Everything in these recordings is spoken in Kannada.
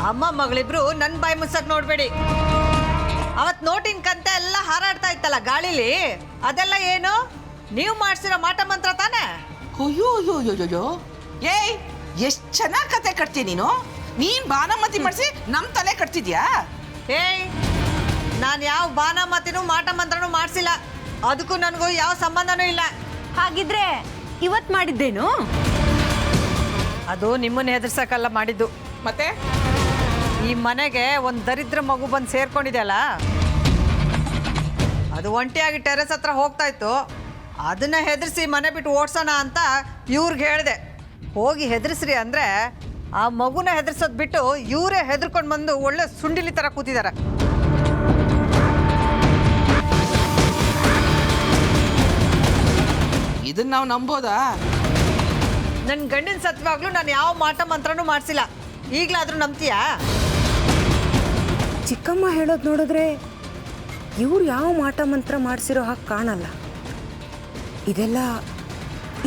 ಅಮ್ಮ ಮಗಳಿಬ್ರು ನನ್ನ ಬಾಯಿ ಮುಚ್ಚಕ್ ನೋಡ್ಬೇಡಿ. ಅವತ್ ನೋಟಿನ ಕಂತೆ ಎಲ್ಲ ಹಾರಾಡ್ತಾ ಇತ್ತಲ್ಲ ಗಾಳಿಲಿ, ಅದೆಲ್ಲ ಏನು ನೀವು ಮಾಡ್ಸಿರೋ ಮಾಟ ಮಂತ್ರ ತಾನೆ? ಅಯ್ಯೋ ಅಯ್ಯೋ ಅಯ್ಯೋ ಅಯ್ಯೋ, ಏಯ್ ಎಷ್ಟ್ ಚೆನ್ನಾಗ್ ಕತೆ ಕಟ್ತೀನಿ ನೀನ್ ಬಾನಮತಿ ಮಾಡಿಸಿ ನಮ್ ತಲೆ ಕಟ್ತಿದ್ಯಾ? ಏಯ್, ನಾನು ಯಾವ ಬಾನಮತಿನೂ ಮಾಟ ಮಂತ್ರನೂ ಮಾಡಿಸಿಲ್ಲ. ಅದಕ್ಕೂ ನನಗೂ ಯಾವ ಸಂಬಂಧನೂ ಇಲ್ಲ. ಹಾಗಿದ್ರೆ ಇವತ್ ಮಾಡಿದ್ದೇನು? ಅದು ನಿಮ್ಮನ್ನ ಹೆದರ್ಸಕ್ಕಲ್ಲ ಮಾಡಿದ್ದು. ಮತ್ತೆ ಈ ಮನೆಗೆ ಒಂದು ದರಿದ್ರ ಮಗು ಬಂದು ಸೇರ್ಕೊಂಡಿದೆಯಲ್ಲ, ಅದು ಒಂಟಿಯಾಗಿ ಟೆರೆಸ್ ಹತ್ರ ಹೋಗ್ತಾ ಇತ್ತು. ಅದನ್ನ ಹೆದರ್ಸಿ ಮನೆ ಬಿಟ್ಟು ಓಡ್ಸೋಣ ಅಂತ ಇವ್ರಿಗೆ ಹೇಳಿದೆ. ಹೋಗಿ ಹೆದರ್ಸ್ರಿ ಅಂದರೆ ಆ ಮಗುನ ಹೆದರ್ಸೋದು ಬಿಟ್ಟು ಇವರೇ ಹೆದರ್ಕೊಂಡು ಬಂದು ಒಳ್ಳೆ ಸುಂಡಿಲಿ ಥರ ಕೂತಿದ್ದಾರೆ. ಇದನ್ನ ನಾವು ನಂಬೋದಾ? ನನ್ನ ಗಂಡಿನ ಸತ್ವಾಗ್ಲೂ ನಾನು ಯಾವ ಮಾಟ ಮಂತ್ರನೂ ಮಾಡಿಸಿಲ್ಲ. ಈಗಲಾದರೂ ನಂಬ್ತೀಯಾ? ಚಿಕ್ಕಮ್ಮ ಹೇಳೋದು ನೋಡಿದ್ರೆ ಇವ್ರು ಯಾವ ಮಾಟ ಮಂತ್ರ ಮಾಡಿಸಿರೋ ಹಾಗೆ ಕಾಣಲ್ಲ. ಇದೆಲ್ಲ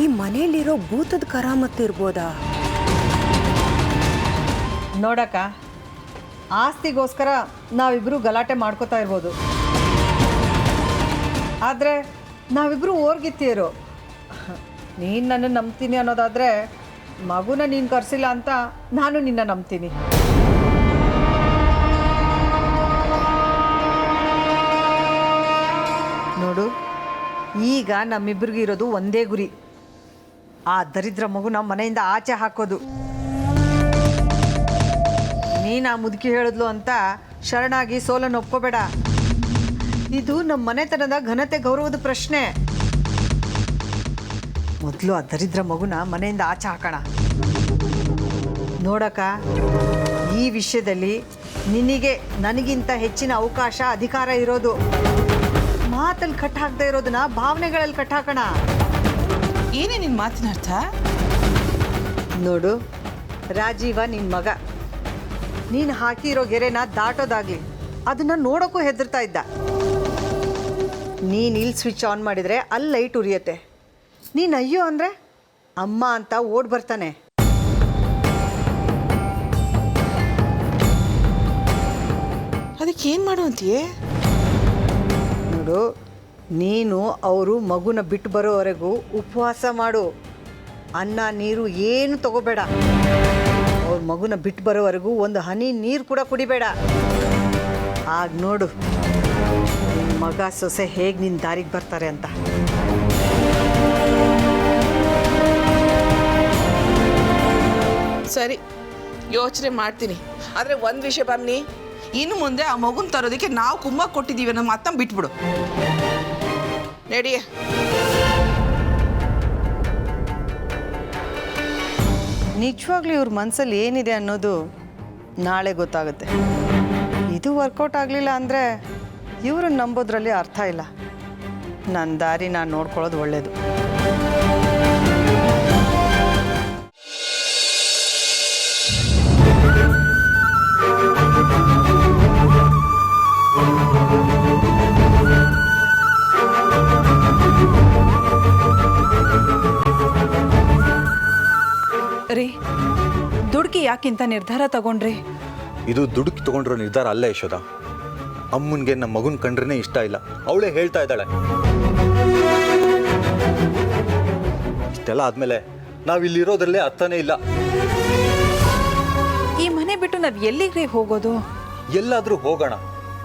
ಈ ಮನೆಯಲ್ಲಿರೋ ಭೂತದ ಕರಾಮತ್ತು ಇರ್ಬೋದಾ? ನೋಡಕ್ಕ, ಆಸ್ತಿಗೋಸ್ಕರ ನಾವಿಬ್ಬರು ಗಲಾಟೆ ಮಾಡ್ಕೋತಾ ಇರ್ಬೋದು, ಆದರೆ ನಾವಿಬ್ಬರು ಓರ್ಗಿತ್ತೀರು. ನೀನು ನನ್ನನ್ನು ನಂಬ್ತೀನಿ ಅನ್ನೋದಾದರೆ ಮಗುನ ನೀನು ಕರೆಸಿಲ್ಲ ಅಂತ ನಾನು ನಿನ್ನ ನಂಬ್ತೀನಿ. ನೋಡು, ಈಗ ನಮ್ಮಿಬ್ಬರಿಗೂ ಇರೋದು ಒಂದೇ ಗುರಿ, ಆ ದರಿದ್ರ ಮಗುನ ಮನೆಯಿಂದ ಆಚೆ ಹಾಕೋದು. ನೀನು ಆ ಮುದುಕಿ ಹೇಳಿದ್ಲು ಅಂತ ಶರಣಾಗಿ ಸೋಲನ್ನು ಒಪ್ಕೋಬೇಡ. ಇದು ನಮ್ಮ ಮನೆತನದ ಘನತೆ ಗೌರವದ ಪ್ರಶ್ನೆ. ಮೊದಲು ಆ ದರಿದ್ರ ಮಗುನ ಮನೆಯಿಂದ ಆಚೆ ಹಾಕೋಣ. ನೋಡಕ್ಕ, ಈ ವಿಷಯದಲ್ಲಿ ನಿನಗೆ ನನಗಿಂತ ಹೆಚ್ಚಿನ ಅವಕಾಶ ಅಧಿಕಾರ ಇರೋದು. ಮಾತಲ್ಲಿ ಕಟ್ ಹಾಕದೇ ಇರೋದನ್ನ ಭಾವನೆಗಳಲ್ಲಿ ಕಟ್ ಹಾಕೋಣ. ಏನೇ ನಿನ್ ಮಾತಿನ ಅರ್ಥ? ನೋಡು, ರಾಜೀವ ನಿನ್ನ ಮಗ. ನೀನು ಹಾಕಿರೋ ಗೆರೆನ ದಾಟೋದಾಗ್ಲಿ ಅದನ್ನು ನೋಡೋಕ್ಕೂ ಹೆದರ್ತಾ ಇದ್ದ. ನೀನು ಇಲ್ಲಿ ಸ್ವಿಚ್ ಆನ್ ಮಾಡಿದರೆ ಅಲ್ಲಿ ಲೈಟ್ ಉರಿಯತ್ತೆ. ನೀನು ಅಯ್ಯೋ ಅಂದರೆ ಅಮ್ಮ ಅಂತ ಓಡ್ ಬರ್ತಾನೆ. ಅದಕ್ಕೆ ಏನು ಮಾಡು ಅಂತೀಯೇ? ನೋಡು, ನೀನು ಅವರು ಮಗುನ ಬಿಟ್ಟು ಬರೋವರೆಗೂ ಉಪವಾಸ ಮಾಡು. ಅನ್ನ ನೀರು ಏನು ತಗೋಬೇಡ. ಅವ್ರ ಮಗುನ ಬಿಟ್ಟು ಬರೋವರೆಗೂ ಒಂದು ಹನಿ ನೀರು ಕೂಡ ಕುಡಿಬೇಡ. ಆಗ ನೋಡು ನಿನ್ನ ಮಗ ಸೊಸೆ ಹೇಗೆ ನಿನ್ನ ದಾರಿಗೆ ಬರ್ತಾರೆ ಅಂತ. ಸರಿ, ಯೋಚನೆ ಮಾಡ್ತೀನಿ. ಆದರೆ ಒಂದು ವಿಷಯ ಬನ್ನಿ, ಇನ್ನು ಮುಂದೆ ಆ ಮಗುನ ತರೋದಕ್ಕೆ ನಾವು ಕುಮ್ಮ ಕೊಟ್ಟಿದ್ದೀವಿ ನಮ್ಮ ಅತ್ತ ಬಿಟ್ಬಿಡು. ನಡಿ. ನಿಜವಾಗ್ಲೂ ಇವ್ರ ಮನಸ್ಸಲ್ಲಿ ಏನಿದೆ ಅನ್ನೋದು ನಾಳೆ ಗೊತ್ತಾಗುತ್ತೆ. ಇದು ವರ್ಕೌಟ್ ಆಗಲಿಲ್ಲ ಅಂದರೆ ಇವ್ರನ್ನ ನಂಬೋದ್ರಲ್ಲಿ ಅರ್ಥ ಇಲ್ಲ. ನನ್ನ ದಾರಿ ನಾನು ನೋಡ್ಕೊಳ್ಳೋದು ಒಳ್ಳೆಯದು. ರೀ, ದುಡುಕಿ ಯಾಕಿಂತ ನಿರ್ಧಾರ ತಗೊಂಡ್ರಿ? ಇದು ದುಡುಕಿ ತಗೊಂಡಿರೋ ನಿರ್ಧಾರ ಅಲ್ಲ ಯಶೋದ. ಅಮ್ಮನಿಗೆ ನಮ್ಮ ಮಗುನ ಕಂಡ್ರೆ ಇಷ್ಟ ಇಲ್ಲ. ಅವಳೇ ಹೇಳ್ತಾ ಇದ್ದಾಳೆ. ಇಷ್ಟೆಲ್ಲ ಆದಮೇಲೆ ನಾವಿಲ್ಲಿರೋದ್ರಲ್ಲೇ ಅರ್ಥನೇ ಇಲ್ಲ. ಈ ಮನೆ ಬಿಟ್ಟು ನಾವು ಎಲ್ಲಿಗೆ ಹೋಗೋದು? ಎಲ್ಲಾದರೂ ಹೋಗೋಣ.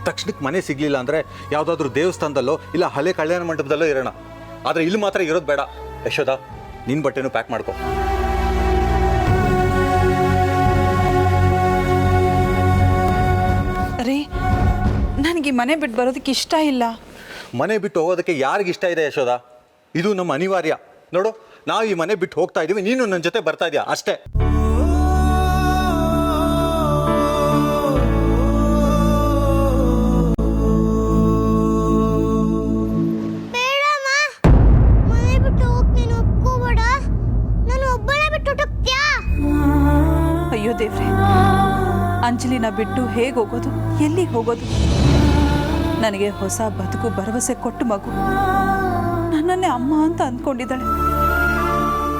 ತಕ್ಷಣಕ್ಕೆ ಮನೆ ಸಿಗಲಿಲ್ಲ ಅಂದರೆ ಯಾವುದಾದ್ರೂ ದೇವಸ್ಥಾನದಲ್ಲೋ ಇಲ್ಲ ಹಳೆ ಕಲ್ಯಾಣ ಮಂಟಪದಲ್ಲೋ ಇರೋಣ. ಆದರೆ ಇಲ್ಲಿ ಮಾತ್ರ ಇರೋದು ಬೇಡ. ಯಶೋದ, ನಿನ್ನ ಬಟ್ಟೆನೂ ಪ್ಯಾಕ್ ಮಾಡ್ಕೊ. ರೀ, ನನಗೆ ಮನೆ ಬಿಟ್ಟು ಬರೋದಕ್ಕೆ ಇಷ್ಟ ಇಲ್ಲ. ಮನೆ ಬಿಟ್ಟು ಹೋಗೋದಕ್ಕೆ ಯಾರಿಗಿಷ್ಟ ಇದೆ ಯಶೋದ? ಇದು ನಮ್ಮ ಅನಿವಾರ್ಯ. ನೋಡು, ನಾವು ಈ ಮನೆ ಬಿಟ್ಟು ಹೋಗ್ತಾ ಇದ್ದೀವಿ, ನೀನು ನನ್ನ ಜೊತೆ ಬರ್ತಾ ಇದೀಯ ಅಷ್ಟೇ. ಅಯ್ಯೋ ದೇವ್ರೆ, ಅಂಜಲಿನ ಬಿಟ್ಟು ಹೇಗೆ ಹೋಗೋದು? ಎಲ್ಲಿಗೆ ಹೋಗೋದು? ನನಗೆ ಹೊಸ ಬದುಕು ಭರವಸೆ ಕೊಟ್ಟು ಮಗು ನನ್ನನ್ನೇ ಅಮ್ಮ ಅಂತ ಅಂದ್ಕೊಂಡಿದ್ದಾಳೆ.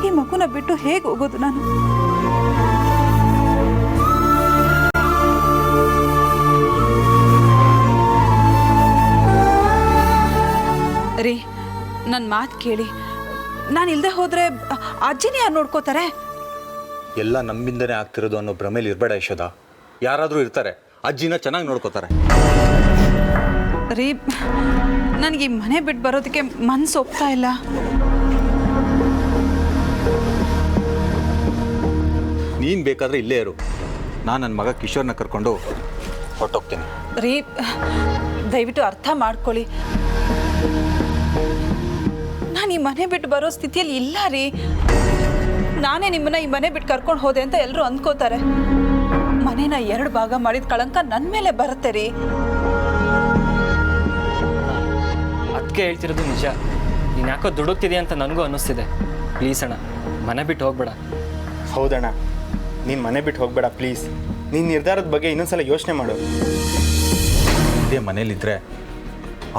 ಈ ಮಗುನ ಬಿಟ್ಟು ಹೇಗೆ ಹೋಗೋದು ನಾನು? ಮಾತು ಕೇಳಿ. ನಾನು ಇಲ್ಲದೆ ಹೋದರೆ ಅಜ್ಜಿನೇ ಯಾರು ನೋಡ್ಕೋತಾರೆ? ಎಲ್ಲ ನಮ್ಮಿಂದನೇ ಆಗ್ತಿರೋದು ಅನ್ನೋ ಭ್ರಮೇಲಿ ಇರಬೇಡ ಯಶೋದ. ಯಾರಾದರೂ ಇರ್ತಾರೆ, ಅಜ್ಜಿನ ಚೆನ್ನಾಗಿ ನೋಡ್ಕೋತಾರೆ. ರೀ, ನನಗೆ ಈ ಮನೆ ಬಿಟ್ಟು ಬರೋದಕ್ಕೆ ಮನಸ್ಸು ಒಪ್ತಾ ಇಲ್ಲ. ನೀನು ಬೇಕಾದರೆ ಇಲ್ಲೇ ಇರು. ನಾನು ನನ್ನ ಮಗ ಕಿಶೋರ್ನ ಕರ್ಕೊಂಡು ಹೊರಟೋಗ್ತೀನಿ. ರೀ, ದಯವಿಟ್ಟು ಅರ್ಥ ಮಾಡ್ಕೊಳ್ಳಿ. ನಾನು ಈ ಮನೆ ಬಿಟ್ಟು ಬರೋ ಸ್ಥಿತಿಯಲ್ಲಿ ಇಲ್ಲ ರೀ. ನಾನೇ ನಿಮ್ಮನ್ನ ಈ ಮನೆ ಬಿಟ್ಟು ಕರ್ಕೊಂಡು ಹೋದೆ ಅಂತ ಎಲ್ಲರೂ ಅಂದ್ಕೋತಾರೆ. ಮನೇನ 2 ಭಾಗ ಮಾಡಿದ ಕಳಂಕ ನನ್ನ ಮೇಲೆ ಬರುತ್ತೆ ರೀ. ಅದಕ್ಕೆ ಹೇಳ್ತಿರೋದು ನಿಜ. ನೀನು ಯಾಕೋ ದುಡುಕ್ತಿದೆ ಅಂತ ನನಗೂ ಅನ್ನಿಸ್ತಿದೆ. ಪ್ಲೀಸ್ ಅಣ್ಣ, ಮನೆ ಬಿಟ್ಟು ಹೋಗ್ಬೇಡ. ಹೌದಣ್ಣ, ನೀನು ಮನೆ ಬಿಟ್ಟು ಹೋಗ್ಬೇಡ ಪ್ಲೀಸ್. ನೀನು ನಿರ್ಧಾರದ ಬಗ್ಗೆ ಇನ್ನೊಂದ್ಸಲ ಯೋಚನೆ ಮಾಡು. ಇದೇ ಮನೇಲಿದ್ದರೆ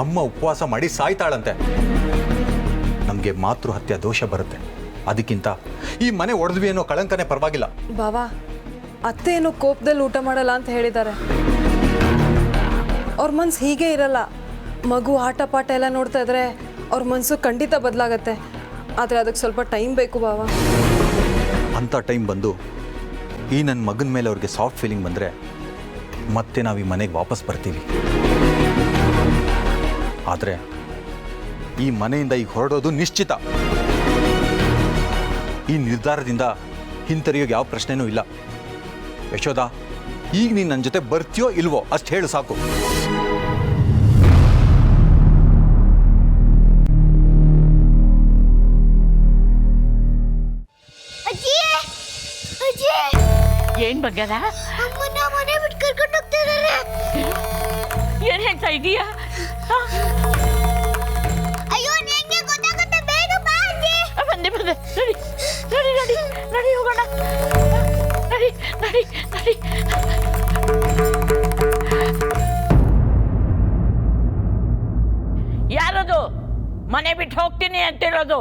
ಅಮ್ಮ ಉಪವಾಸ ಮಾಡಿ ಸಾಯ್ತಾಳಂತೆ. ನಮಗೆ ಮಾತೃಹತ್ಯೆ ದೋಷ ಬರುತ್ತೆ. ಅದಕ್ಕಿಂತ ಈ ಮನೆ ಒಡೆದ್ವಿ ಅನ್ನೋ ಕಳಂಕನೇ ಪರವಾಗಿಲ್ಲ. ಬಾವಾ, ಅತ್ತೆ ಏನೋ ಕೋಪದಲ್ಲಿ ಊಟ ಮಾಡಲ್ಲ ಅಂತ ಹೇಳಿದ್ದಾರೆ. ಅವ್ರ ಮನ್ಸು ಹೀಗೆ ಇರಲ್ಲ. ಮಗು ಆಟ ಪಾಠ ಎಲ್ಲ ನೋಡ್ತಾ ಇದ್ರೆ ಅವ್ರ ಮನಸ್ಸು ಖಂಡಿತ ಬದಲಾಗತ್ತೆ. ಆದರೆ ಅದಕ್ಕೆ ಸ್ವಲ್ಪ ಟೈಮ್ ಬೇಕು ಬಾವಾ. ಅಂಥ ಟೈಮ್ ಬಂದು ಈ ನನ್ನ ಮಗನ ಮೇಲೆ ಅವ್ರಿಗೆ ಸಾಫ್ಟ್ ಫೀಲಿಂಗ್ ಬಂದರೆ ಮತ್ತೆ ನಾವು ಈ ಮನೆಗೆ ವಾಪಸ್ ಬರ್ತೀವಿ. ಆದರೆ ಈ ಮನೆಯಿಂದ ಈಗ ಹೊರಡೋದು ನಿಶ್ಚಿತ. ಈ ನಿರ್ಧಾರದಿಂದ ಹಿಂತಿರುಗೋಕೆ ಯಾವ ಪ್ರಶ್ನೆನೂ ಇಲ್ಲ. ಯಶೋದ, ಈಗ ನೀನು ನನ್ನ ಜೊತೆ ಬರ್ತೀಯೋ ಇಲ್ವೋ ಅಷ್ಟು ಹೇಳು ಸಾಕು. ಏನ್ ಬಗ್ಗದ? ಅಮ್ಮನ ಮನೆ ಬಿಟ್ಟು ಕರ್ಕೊಂಡು ಹೋಗ್ತಾ ಇದ್ದಾರೆ. ಏನ್ ಹೇಳ್ತಾ ಇದೀಯಾ? ಅಯ್ಯೋ, ನಿಂಗೆ ಗೊತ್ತಾಗುತ್ತೆ, ಬೇಗ ಬಾ ಅಜ್ಜಿ. ಬಂದೆ ನಡಿ ನಡಿ ನಡಿ ನಡಿ ಹೋಗೋಣ. ನಡಿ ನಡಿ ನಡಿ. ಯಾರದು ಮನೆ ಬಿಟ್ಟು ಹೋಗ್ತೀನಿ ಅಂತಿರೋದು?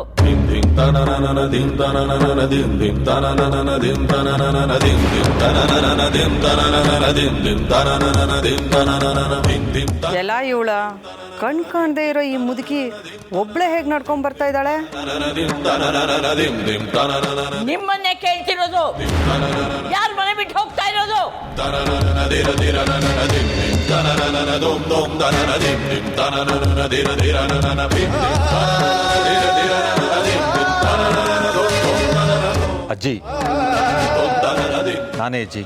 ಎಲ್ಲ ಇವಳ ಕಣ್ ಕಾಣದೇ ಇರೋ ಈ ಮುದುಕಿ ಒಬ್ಳೆ ಹೇಗೆ ನಡ್ಕೊಂಡ್ ಬರ್ತಾ ಇದ್ದಾಳೆ? ನಿಮ್ಮನ್ನೇ ಕೇಳ್ತಿರೋದು. ಯಾರು ಮನೆ ಬಿಟ್ಟು ಹೋಗ್ತಾ ಇರೋದು? ಅಜ್ಜಿ, ನಾನೇ ಅಜ್ಜಿ.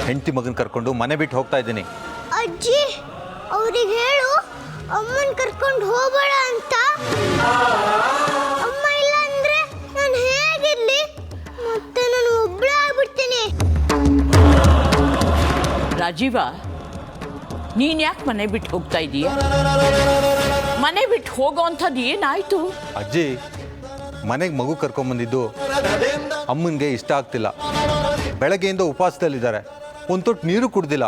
ಹೆಂಡತಿ ಮಗನ ಕರ್ಕೊಂಡು ಮನೆ ಬಿಟ್ಟು ಹೋಗ್ತಾ ಇದ್ದೀನಿ. ಅಜ್ಜಿ, ಅವ್ರಿಗೆ ಹೇಳು ಅಮ್ಮನ್ ಕರ್ಕೊಂಡು ಹೋಗಬೇಡ ಅಂತ. ಅಮ್ಮ ಇಲ್ಲ ಅಂದ್ರೆ ನಾನು ಹೇಗಿರ್ಲಿ? ಮತ್ತೆ ನಾನು ಒಬ್ಳೆ ಆಗ್ಬಿಡ್ತೀನಿ. ರಾಜೀವ, ನೀನ್ ಯಾಕೆ ಮನೆ ಬಿಟ್ಟು ಹೋಗ್ತಾ ಇದೀಯ? ಮನೆ ಬಿಟ್ಟು ಹೋಗೋ ಅಂಥದ್ದು ಏನಾಯ್ತು? ಅಜ್ಜಿ, ಮನೆಗೆ ಮಗು ಕರ್ಕೊಂಬಂದಿದ್ದು ಅಮ್ಮನಿಗೆ ಇಷ್ಟ ಆಗ್ತಿಲ್ಲ. ಬೆಳಗ್ಗೆಯಿಂದ ಉಪವಾಸದಲ್ಲಿದ್ದಾರೆ. ಒಂದು ತೊಟ್ಟು ನೀರು ಕುಡ್ದಿಲ್ಲ.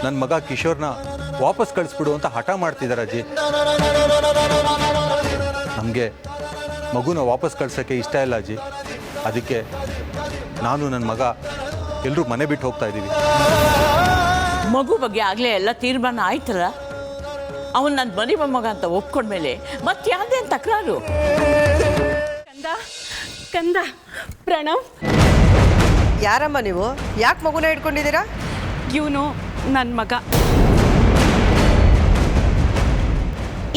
ನನ್ನ ಮಗ ಕಿಶೋರ್ನ ವಾಪಸ್ ಕಳಿಸ್ಬಿಡು ಅಂತ ಹಠ ಮಾಡ್ತಿದ್ದಾರೆ ಅಜ್ಜಿ. ನಮಗೆ ಮಗುನ ವಾಪಸ್ ಕಳ್ಸೋಕ್ಕೆ ಇಷ್ಟ ಇಲ್ಲ ಅಜ್ಜಿ. ಅದಕ್ಕೆ ನಾನು ನನ್ನ ಮಗ ಎಲ್ಲರೂ ಮನೆ ಬಿಟ್ಟು ಹೋಗ್ತಾ ಇದ್ದೀವಿ. ಮಗು ಬಗ್ಗೆ ಆಗಲೇ ಎಲ್ಲ ತೀರ್ಮಾನ ಆಯ್ತಲ್ಲ. ಅವನು ನನ್ನ ಮನೆ ಮೊಮ್ಮಗ ಅಂತ ಒಪ್ಕೊಂಡ್ಮೇಲೆ ಮತ್ತೆ ಯಾವುದೇ ತಕರಾರು? ಕಂದ ಕಂದ, ಪ್ರಣವ್. ಯಾರಮ್ಮ ನೀವು? ಯಾಕೆ ಮಗುನ ಹಿಡ್ಕೊಂಡಿದ್ದೀರಾ? ಇವನು ನನ್ನ ಮಗ.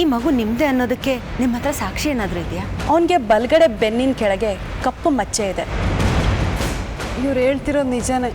ಈ ಮಗು ನಿಮ್ಮದೇ ಅನ್ನೋದಕ್ಕೆ ನಿಮ್ಮ ಹತ್ರ ಸಾಕ್ಷಿ ಏನಾದರೂ ಇದೆಯಾ? ಅವನಿಗೆ ಬಲಗಡೆ ಬೆನ್ನಿನ ಕೆಳಗೆ ಕಪ್ಪು ಮಚ್ಚೆ ಇದೆ. ಇವ್ರು ಹೇಳ್ತಿರೋದು ನಿಜಾನೇ.